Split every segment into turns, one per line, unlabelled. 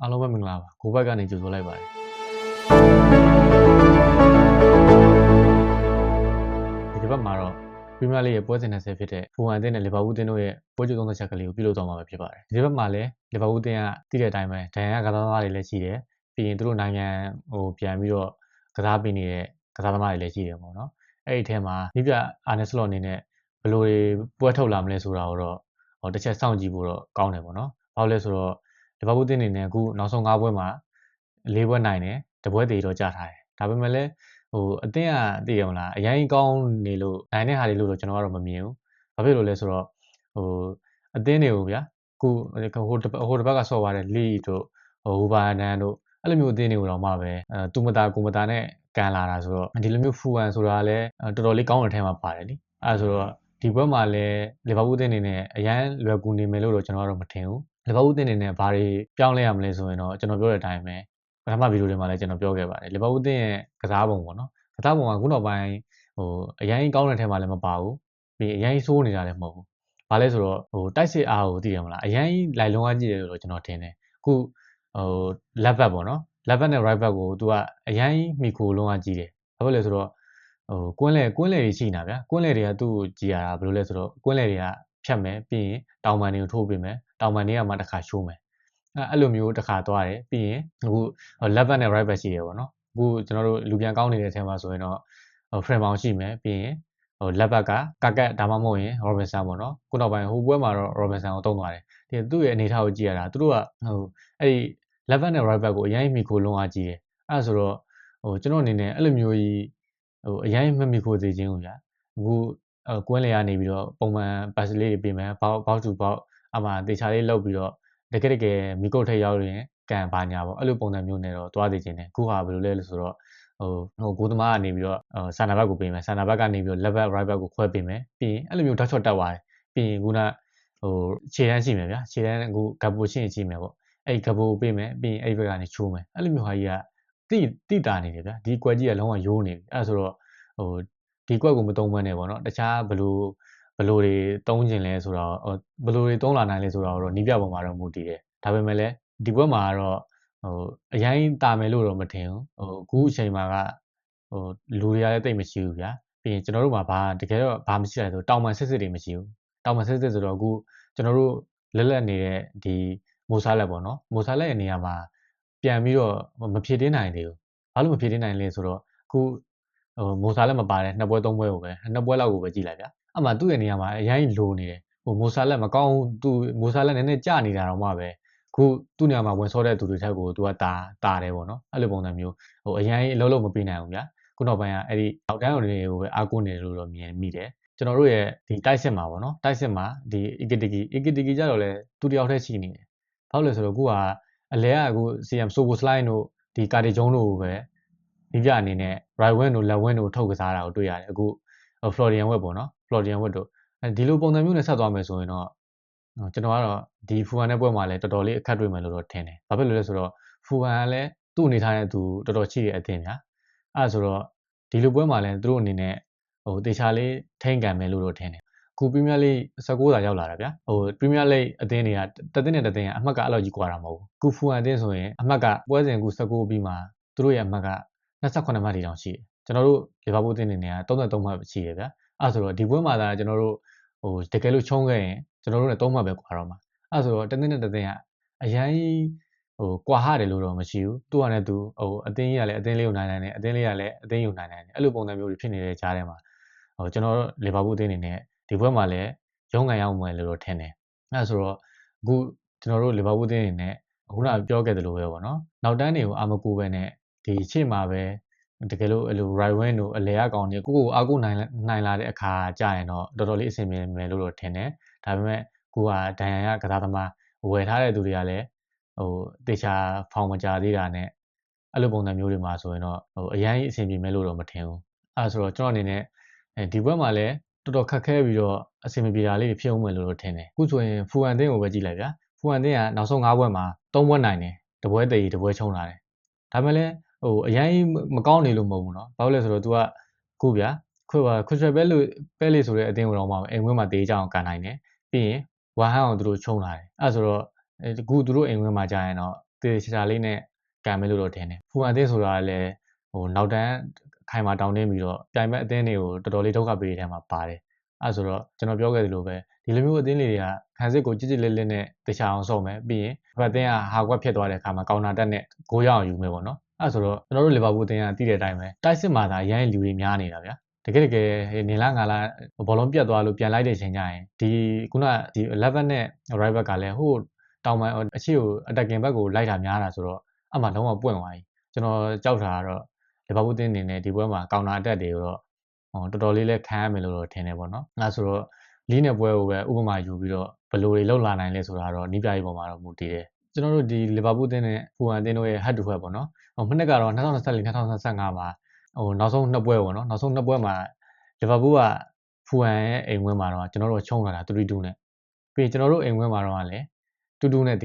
အားလုံးပဲမင်္ဂလာပါကိုဘက်ကနေကြိုဆိုလိုက်ပါတယ်ဒီဘက်မှာတော့ပရီးမီးယားလိရဲ့ပွဲစဉ်20ဖြစ်တဲ့ဖူဟန်အသင်းနဲ့လီဗာပူးအသင်းတို့ရဲ့ပွဲကြိုးသုံးသပ်ချက်ကလေးကိုပြုလုပ်သွားမှာဖြစ်ပါတယ်ဒီဘက်မှာလည်းလီဗာပူးအသင်းကတည်တဲ့အတိုင်းပဲဒဏ်ရာကစားသမားတွေလည်းရှိတယ်ပြီးရင်သူတို့နိုင်ငံပြန်ပြီးတော့ကစားပေးနေတဲ့ကစားသမားတွေလည်းရှိတယ်ပေါ့နော်အဲ့ဒီအထဲမှာမိပြအာနယ်စလော့အနေနဲ့ဘယ်လိုတွေပွဲထုတ်လာမလဲဆိုတာကိုတော့တစ်ချက်စောင့်ကြည့်ဖို့တော့ကောင်းတယ်ပေါ့နော်ဘာလို့လဲဆိုတော့လီဗာပူးအသင်းအနေနဲ့အခုနောက်ဆုံး5ပွဲမှာ4ပွဲနိုင်တယ်တပွဲသေးတော့ကြာထားတယ်ဒါပေမဲ့လည်းအသင်းကသိရမလားအရင်ကောင်းနေလို့နိုင်တဲ့ဟာတွေလို့တော့ကျွန်တော်ကတော့မမြင်ဘူးဘာဖြစ်လို့လဲဆိုတော့အသင်းတွေကိုဗျာအခုဟိုတစ်ပတ်ကဆော့သွားတဲ့လီတို့ဟူဘာနန်တို့အဲ့လိုမျိုးအသင်းတွေကိုတော့မှပဲတူမတာကိုမတာနဲ့ကန်လာတာဆိုတော့ဒီလိုမျိုးဖူဟန်ဆိုတာလည်းတော်တော်လေးကောင်းတဲ့ထဲမှာပါတယ်လေအဲ့ဆိုတော့ဒီဘက်မှာလည်းလီဗာပူးအသင်းအနေနဲ့အရန်လွယ်ကူနေမယ်လို့တော့ကျွန်တော်ကတော့မထင်ဘူးလီဗာပူးအသင်းအနေနဲ့ဘာတွေပြောင်းလဲရမလဲဆိုရင်တော့ကျွန်တော်ပြောတဲ့အတိုင်းပဲပထမဗီဒီယိုတွေမှာလည်းကျွန်တော်ပြောခဲ့ပါတယ်လီဗာပူးအသင်းရဲ့ကစားပုံပေါ့နော်ကစားပုံကခုနောက်ပိုင်းအရင်ကောင်းတဲ့ထဲမှာလည်းမပါဘူးပြီးအရင်ဆိုးနေတာလည်းမဟုတ်ဘူးဘာလဲဆိုတော့တိုက်စစ်အားကိုသိရမလားအရင်လိုက်လုံးအားကြည့်တယ်လို့ကျွန်တော်ထင်တယ်အခုလက်ဘက်ပေါ့နော်လက်ဘက်နဲ့ right back ကိုသူကအရင်မီကိုလုံးအားကြည့်တယ်ဘာဖြစ်လဲဆိုတော့ကွင်းလေတွေရှိနေတာဗျာကွင်းလေတွေကသူ့ကိုကြည်ရတာဘယ်လိုလဲဆိုတော့ကွင်းလေတွေကဖြတ်မယ်ပြီးရင်တောင်ပန်တွေကိုထိုးပေးမယ်တောင်ပန်တွေကမှတစ်ခါရှိုးမယ်အဲ့လိုမျိုးတစ်ခါသွားတယ်ပြီးရင်အခုလက်ဘက်နဲ့ right back ရှိတယ်ပေါ့နော်အခုကျွန်တော်တို့လူပြန်ကောင်းနေတဲ့အထက်မှာဆိုရင်တော့ဖရန်မောင်ရှိမယ်ပြီးရင်လက်ဘက်ကကာကတ်ဒါမှမဟုတ်ရင် Robinson ပေါ့နော်ခုနောက်ပိုင်းဟိုပွဲမှာတော့ Robinson ကိုတုံးသွားတယ်ဒီသူ့ရဲ့အနေထားကိုကြည့်ရတာသူတို့ကအဲ့ဒီ လက်ဘက်နဲ့ right back ကိုအရင်မီကိုလုံးအားကြည့်တယ်အဲ့ဒါဆိုတော့ကျွန်တော်အနေနဲ့အဲ့လိုမျိုးကြီးအရင်မမီကိုသေးခြင်းဘူးဗျာအခုကွင်းလေကနေပြီးတော့ပုံမှန် pass လေးတွေပေးမယ်ဘောက်တူဘောက်အမှတေချာလေးလောက်ပြီးတော့တကယ်မီကိုထိပ်ရောက်ရင်ကန်ပါညာပေါ့အဲ့လိုပုံစံမျိုးနဲ့တော့တွားသေးခြင်းတယ်ခုဟာဘယ်လိုလဲလို့ဆိုတော့ကိုသမားကနေပြီးတော့ဆန်နာဘက်ကိုပေးမယ်ဆန်နာဘက်ကနေပြီးတော့ left back right back ကိုခွဲပေးမယ်ပြီးရင်အဲ့လိုမျိုးဓာတ်ချော့တက်သွားတယ်ပြီးရင်ခုနခြေတန်းရှိမယ်ဗျာခြေတန်းအခုဂပ်ပိုရှင်းရှိမယ်ပေါ့အဲ့ဂပ်ပိုပေးမယ်ပြီးရင်အဲ့ဘက်ကနေချိုးမယ်အဲ့လိုမျိုးဟာကြီးကတိတာနေတယ်ဗျာဒီကွက်ကြီးကလုံးဝရိုးနေပြီအဲ့ဆိုတော့ဒီကွက်ကိုမသုံးမနဲ့ပေါ့နော်တခြားဘလိုတွေသုံးကျင်လဲဆိုတော့ဘလိုတွေသုံးလာနိုင်လဲဆိုတော့နီးပြပုံမှာတော့မူတည်တယ်ဒါပေမဲ့လည်းဒီဘက်မှာတော့အရင်တာမယ်လို့တော့မထင်ဘူးအခုအချိန်မှာကလူတွေကလည်းတိတ်မရှိဘူးဗျာပြီးရင်ကျွန်တော်တို့မှာတကယ်တော့ဘာမရှိလဲဆိုတောင်ပန်စစ်တွေမရှိဘူးတောင်ပန်စစ်ဆိုတော့အခုကျွန်တော်တို့လက်နေတဲ့ဒီမိုဆာလက်ပေါ့နော်မိုဆာလက်ရဲ့နေရာမှာပြန်ပြီးတော့မဖြည့်တင်းနိုင်သေးဘူးဘာလို့မဖြည့်တင်းနိုင်လဲဆိုတော့အခုမိုဆာလက်မပါတဲ့2ပွဲ3ပွဲကိုပဲ2ပွဲလောက်ကိုပဲကြည့်လိုက်ဗျာအမှသူ့ရဲ့နေရာမှာအရင်လိုနေတယ်မိုဆာလက်မကောင်းသူမိုဆာလက်နည်းနည်းကြာနေတာတော့မှပဲခုသူ့နေရာမှာဝင်ဆော့တဲ့သူတွေထက်ကိုသူကတာတယ်ပေါ့နော်အဲ့လိုပုံစံမျိုးအရင်အလုံးလုံးမပေးနိုင်ဘူးဗျာခုနောက်ပိုင်းကအဲ့ဒီအောက်တန်းတွေကိုပဲအားကိုးနေတယ်လို့တော့မြင်မိတယ်ကျွန်တော်တို့ရဲ့ဒီတိုက်စစ်မှာပေါ့နော်တိုက်စစ်မှာဒီ EKTK ကြတော့လဲသူတယောက်တည်းရှိနေတယ်ဘာလို့လဲဆိုတော့အခုကအလဲကအခု CM Soboslai တို့ဒီကာတီဂျုံတို့ကိုပဲဒီပြအနေနဲ့ right wing တို့ left wing တို့ထုတ်ကစားတာကိုတွေ့ရတယ်အခု Florian Wirtz ပေါ့နော် Florian Wirtz တို့ဒီလိုပုံစံမျိုးနဲ့ဆက်သွားမယ်ဆိုရင်တော့ကျွန်တော်ကတော့ဒီဖူဟန်နဲ့ပွဲမှာလည်းတော်တော်လေးအခက်တွေ့မယ်လို့တော့ထင်တယ်ဘာဖြစ်လို့လဲဆိုတော့ဖူဟန်ကလည်းသူ့အနေထားနဲ့သူတော်တော်ချိတဲ့အသင်းညာအဲ့ဆိုတော့ဒီလိုပွဲမှာလည်းသူတို့အနေနဲ့တေချာလေးထိန်းကန်မယ်လို့တော့ထင်တယ်အခုပရီးမီးယားလိ19သာရောက်လာတာဗျာပရီးမီးယားလိအသင်းတွေကတသင်းနဲ့တသင်းကအမှတ်ကအဲ့လိုကြီးကွာတာမဟုတ်ဘူးအခုဖူဟန်အသင်းဆိုရင်အမှတ်ကပွဲစဉ်အခု19ပြီးမှသူတို့ရဲ့အမှတ်က28မှတ်ထိတောင်ရှိတယ်ကျွန်တော်တို့လီဗာပူးအသင်းအနေနဲ့33မှတ်ရှိတယ်ဗျာအဲ့ဆိုတော့ဒီပွဲမှာသာကျွန်တော်တို့တကယ်လို့ချုံးခဲ့ရင်ကျွန်တော်တို့နဲ့3မှတ်ပဲကွာတော့မှာအဲ့ဆိုတော့တသင်းနဲ့တသင်းကအရင်ကွာဟတယ်လို့တော့မရှိဘူးသူ့ဟာနဲ့သူအသင်းကြီးကလည်းအသင်းလေးကိုနိုင်တယ်အသင်းလေးကလည်းအသင်းယူနိုင်တယ်အဲ့လိုပုံစံမျိုးတွေဖြစ်နေတဲ့ကြားထဲမှာကျွန်တော်တို့လီဗာပူးအသင်းအနေနဲ့ဒီဘက်မှာလည်းရုံးကန်ရောက်မယ်လို့တော့ထင်တယ်အဲ့ဆိုတော့အခုကျွန်တော်တို့လီဗာပူးအသင်းအနေနဲ့ခုနပြောခဲ့သလိုပဲပေါ့နော်နောက်တန်းတွေကိုအာမကူပဲနဲ့ဒီရှေ့မှာပဲတကယ်လို့အဲ့လို right wing တို့အလဲအကောင်တွေကိုအားကိုနိုင်လာတဲ့အခါကြာရင်တော့တော်တော်လေးအဆင်ပြေမယ်လို့တော့ထင်တယ်ဒါပေမဲ့ကိုကဒိုင်ယာကစားသမားဝယ်ထားတဲ့သူတွေကလည်းတေချာဖောင်မကြသေးတာနဲ့အဲ့လိုပုံစံမျိုးတွေမှာဆိုရင်တော့အရင်အဆင်ပြေမယ်လို့တော့မထင်ဘူးအဲ့ဆိုတော့ကျွန်တော်အနေနဲ့ဒီဘက်မှာလည်းတော်တော်ခက်ခဲပြီးတော့အဆင်မပြေတာလေးတွေဖြစ်အောင်မယ်လို့တော့ထင်တယ်အခုဆိုရင်ဖူဟန်အသင်းကိုပဲကြည့်လိုက်ဗျာဖူဟန်အသင်းကနောက်ဆုံး5ပွဲမှာ3ပွဲနိုင်တယ်တပွဲတည်တပွဲချုံလာတယ်ဒါပေမဲ့လည်းအရင်မကောင်းနေလို့မဟုတ်ဘူးเนาะဘာလို့လဲဆိုတော့ तू ကခုဗျာCrystal Palace ဆိုတဲ့အသင်းကိုတော့မှအိမ်ဝင်းမှာတေးကြအောင်ကန်နိုင်တယ်ပြီးရင်ဝါဟန်အောင်သူတို့ချုံလာတယ်အဲ့ဆိုတော့အခုသူတို့အိမ်ဝင်းမှာကြာရင်တော့ တေချာလေးနဲ့ကန်မယ်လို့တော့ထင်တယ်ဖူဟန်အသင်းဆိုတာလည်းနောက်တန်းခိုင်မာတောင်းတင်းပြီးတော့ပြိုင်မဲ့အသင်းတွေကိုတော်တော်လေးဒုက္ခပေးတဲ့ထဲမှာပါတယ်အဲဆိုတော့ကျွန်တော်ပြောခဲ့သလိုပဲဒီလိုမျိုးအသင်းတွေကခံစစ်ကိုကြစ်ကြစ်လက်လက်နဲ့တခြားအောင်ဆော့မယ်ပြီးရင်ဘက်အသင်းကဟာကွက်ဖြစ်သွားတဲ့အခါမှာကောင်တာတက်နဲ့ဂိုးရအောင်ယူမယ်ပေါ့နော်အဲဆိုတော့ကျွန်တော်တို့လီဗာပူးအသင်းကတည်တဲ့အတိုင်းပဲတိုက်စစ်မှာသာအရင်လူတွေများနေတာဗျာတကယ်နေလားငါလားဘောလုံးပြတ်သွားလို့ပြန်လိုက်တဲ့အချိန်ကျရင်ဒီခုနဒီ11နဲ့ right back ကလည်းဟိုတောင်ပန်အရှိကို attacking back ကိုလိုက်တာများတာဆိုတော့အမှလုံးဝပွင့်သွားပြီကျွန်တော်ကြောက်တာကတော့လီဗာပူးအသင်းအနေနဲ့ဒီပွဲမှာကောင်တာအတက်တွေကိုတော့တော်တော်လေးလဲခံရမယ်လို့တော့ထင်တယ်ပေါ့နော်အဲဆိုတော့လီးနဲ့ပွဲကိုပဲဥပမာယူပြီးတော့ဘယ်လိုတွေလောက်လာနိုင်လဲဆိုတာတော့နီးပြရေးပေါ်မှာတော့မူတည်တယ်ကျွန်တော်တို့ဒီလီဗာပူးအသင်းနဲ့ဖူဟန်အသင်းတို့ရဲ့ head to head ပေါ့နော်မနှစ်ကတော့2024-2025မှာနောက်ဆုံး2ပွဲပေါ့နော်နောက်ဆုံး2ပွဲမှာလီဗာပူးကဖူဟန်ရဲ့အိမ်ဝင်းမှာတော့ကျွန်တော်တို့ချုံးလာတာ3-2နဲ့ပြီးကျွန်တော်တို့အိမ်ဝင်းမှာတော့လည်း2-2နဲ့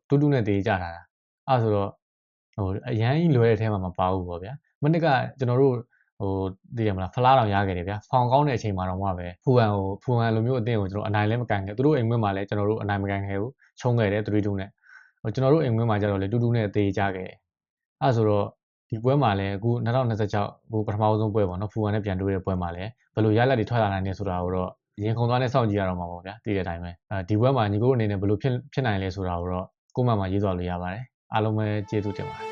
2-2နဲ့တေးကြတာအဲဆိုတော့အရန်ကြီးလွယ်တဲ့ထဲမှာမပါဘူးပေါ့ဗျာမနှစ်ကကျွန်တော်တို့သိရမလားဖလားတောင်ရခဲ့တယ်ဗျာဖောင်ကောင်းတဲ့အချိန်မှာတော့မှပဲဖူဟန်လိုမျိုးအသင်းကိုကျွန်တော်အနိုင်လည်းမကန်ခဲ့သူတို့အိမ်ဝင်းမှာလည်းကျွန်တော်တို့အနိုင်မကန်ခဲ့ဘူးချုံးခဲ့တယ်3-2နဲ့ကျွန်တော်တို့အိမ်ဝင်းမှာကျတော့လေ2-2နဲ့တေးကြခဲ့အဲဆိုတော့ဒီပွဲမှာလည်းအခု2026အခုပထမဆုံးပွဲပေါ့နော်ဖူဟန်နဲ့ပြန်တွေ့တဲ့ပွဲမှာလည်းဘယ်လိုရလဒ်တွေထွက်လာနိုင်လဲဆိုတာကိုတော့ရင်ခုန်သွားနဲ့စောင့်ကြည့်ရတော့မှာပေါ့ဗျာသိတဲ့အတိုင်းပဲဒီပွဲမှာညီကိုအနေနဲ့ဘယ်လိုဖြစ်နိုင်လဲဆိုတာကိုတော့ကိုမှရေးသွားလို့ရပါတယ်အားလုံးပဲကျေးဇူးတင်ပါတယ်